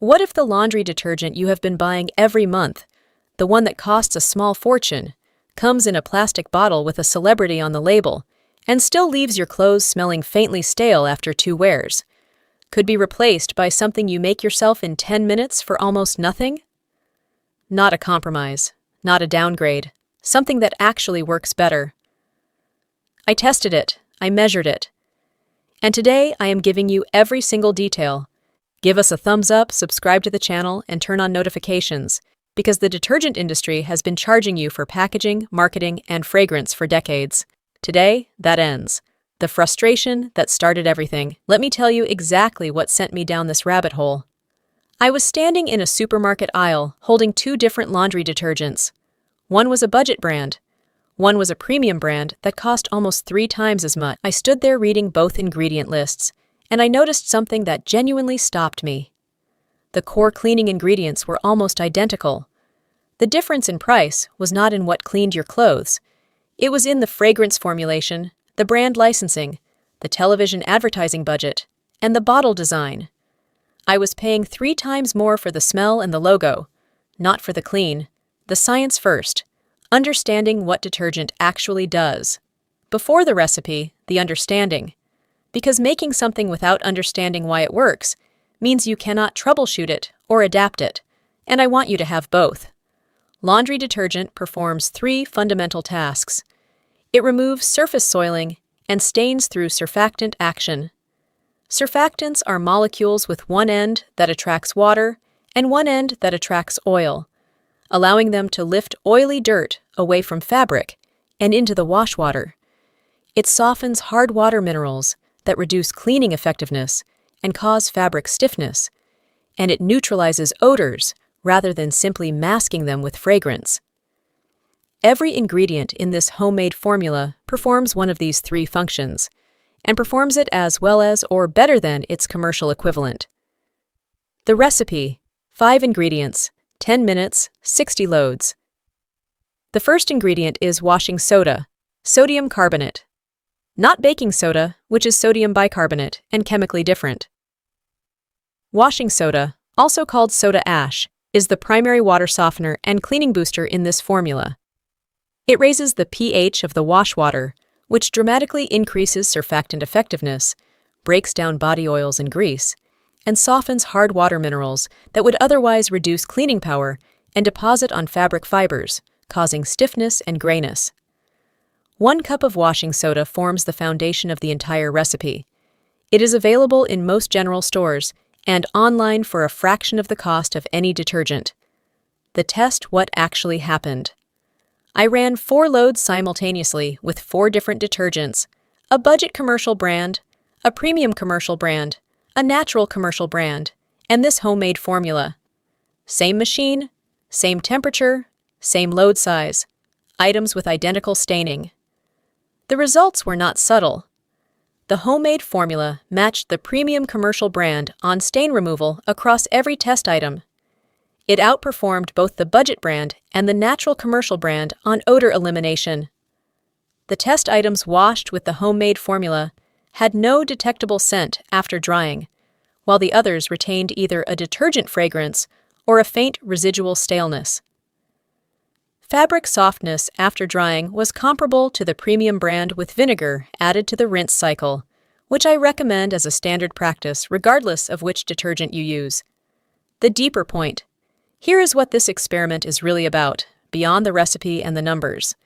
What if the laundry detergent you have been buying every month, the one that costs a small fortune, comes in a plastic bottle with a celebrity on the label, and still leaves your clothes smelling faintly stale after 2 wears? Could be replaced by something you make yourself in 10 minutes for almost nothing? Not a compromise, not a downgrade, something that actually works better. I tested it, I measured it, and today I am giving you every single detail. Give us a thumbs up, subscribe to the channel, and turn on notifications, because the detergent industry has been charging you for packaging, marketing, and fragrance for decades. Today, that ends. The frustration that started everything. Let me tell you exactly what sent me down this rabbit hole. I was standing in a supermarket aisle holding 2 different laundry detergents. One was a budget brand. One was a premium brand that cost almost 3 times as much. I stood there reading both ingredient lists, and I noticed something that genuinely stopped me. The core cleaning ingredients were almost identical. The difference in price was not in what cleaned your clothes. It was in the fragrance formulation, the brand licensing, the television advertising budget, and the bottle design. I was paying 3 times more for the smell and the logo, not for the clean. The science first, understanding what detergent actually does. Before the recipe, the understanding. Because making something without understanding why it works means you cannot troubleshoot it or adapt it, and I want you to have both. Laundry detergent performs 3 fundamental tasks. It removes surface soiling and stains through surfactant action. Surfactants are molecules with one end that attracts water and one end that attracts oil, allowing them to lift oily dirt away from fabric and into the wash water. It softens hard water minerals that reduce cleaning effectiveness and cause fabric stiffness, and it neutralizes odors rather than simply masking them with fragrance. Every ingredient in this homemade formula performs one of these 3 functions, and performs it as well as or better than its commercial equivalent. The recipe: 5 ingredients, 10 minutes, 60 loads. The first ingredient is washing soda, sodium carbonate. Not baking soda, which is sodium bicarbonate and chemically different. Washing soda, also called soda ash, is the primary water softener and cleaning booster in this formula. It raises the pH of the wash water, which dramatically increases surfactant effectiveness, breaks down body oils and grease, and softens hard water minerals that would otherwise reduce cleaning power and deposit on fabric fibers, causing stiffness and grayness. 1 cup of washing soda forms the foundation of the entire recipe. It is available in most general stores and online for a fraction of the cost of any detergent. The test: what actually happened. I ran 4 loads simultaneously with 4 different detergents: a budget commercial brand, a premium commercial brand, a natural commercial brand, and this homemade formula. Same machine, same temperature, same load size, items with identical staining. The results were not subtle. The homemade formula matched the premium commercial brand on stain removal across every test item. It outperformed both the budget brand and the natural commercial brand on odor elimination. The test items washed with the homemade formula had no detectable scent after drying, while the others retained either a detergent fragrance or a faint residual staleness. Fabric softness after drying was comparable to the premium brand with vinegar added to the rinse cycle, which I recommend as a standard practice regardless of which detergent you use. The deeper point. Here is what this experiment is really about, beyond the recipe and the numbers.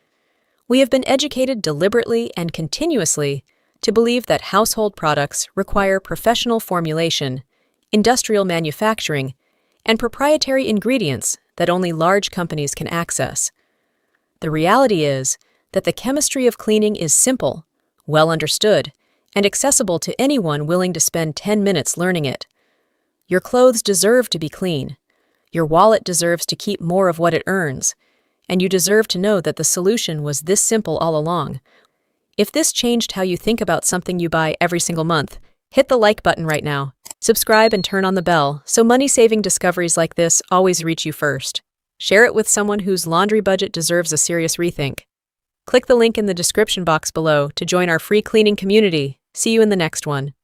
We have been educated deliberately and continuously to believe that household products require professional formulation, industrial manufacturing, and proprietary ingredients that only large companies can access. The reality is that the chemistry of cleaning is simple, well understood, and accessible to anyone willing to spend 10 minutes learning it. Your clothes deserve to be clean. Your wallet deserves to keep more of what it earns, and you deserve to know that the solution was this simple all along. If this changed how you think about something you buy every single month, hit the like button right now. Subscribe and turn on the bell so money-saving discoveries like this always reach you first. Share it with someone whose laundry budget deserves a serious rethink. Click the link in the description box below to join our free cleaning community. See you in the next one.